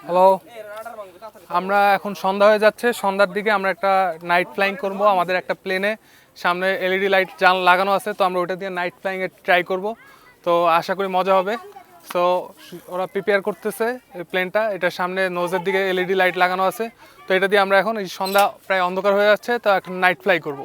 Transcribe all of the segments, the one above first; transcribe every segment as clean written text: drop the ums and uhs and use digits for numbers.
Hello, আমরা এখন সন্ধ্যা হয়ে যাচ্ছে। সন্ধ্যার দিকে আমরা একটা নাইট ফ্লাইং করব। আমাদের একটা প্লেনে সামনে এলইডি লাইট লাগানো আছে, তো আমরা ওটা দিয়ে নাইট ফ্লাইং এর ট্রাই করব। তো আশা করি মজা হবে। সো ওরা প্রিপেয়ার করতেছে এই প্লেনটা, এটার সামনে নোজের দিকে এলইডি লাইট লাগানো আছে। তো এটা দিয়ে আমরা এখন এই সন্ধ্যা প্রায় অন্ধকার হয়ে যাচ্ছে, তো এখন নাইট ফ্লাই করব।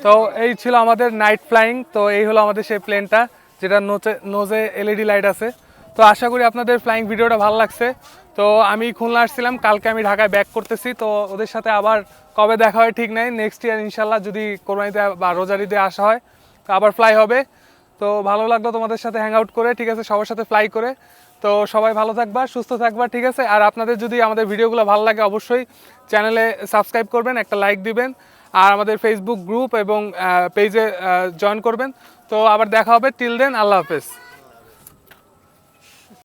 তো এই ছিল আমাদের নাইট ফ্লাইং। তো এই হলো আমাদের সেই প্লেনটা, যেটা নোজে এলইডি লাইট আছে। তো আশা করি আপনাদের ফ্লাইং ভিডিওটা ভালো লাগছে। তো আমি খুলনা আসছিলাম, কালকে আমি ঢাকায় ব্যাক করতেছি। তো ওদের সাথে আবার কবে দেখা হয় ঠিক নাই, নেক্সট ইয়ার ইনশাল্লাহ যদি কোরবানিতে বা রোজার ঈদে আসা হয় তো আবার ফ্লাই হবে। তো ভালো লাগলো তোমাদের সাথে হ্যাং আউট করে, ঠিক আছে, সবার সাথে ফ্লাই করে। তো সবাই ভালো থাকবা, সুস্থ থাকবা, ঠিক আছে। আর আপনাদের যদি আমাদের ভিডিওগুলো ভালো লাগে অবশ্যই চ্যানেলে সাবস্ক্রাইব করবেন, একটা লাইক দিবেন, আর আমাদের ফেসবুক গ্রুপ এবং পেজে জয়েন করবেন। তো আবার দেখা হবে। টিল দেন, আল্লাহ হাফেজ।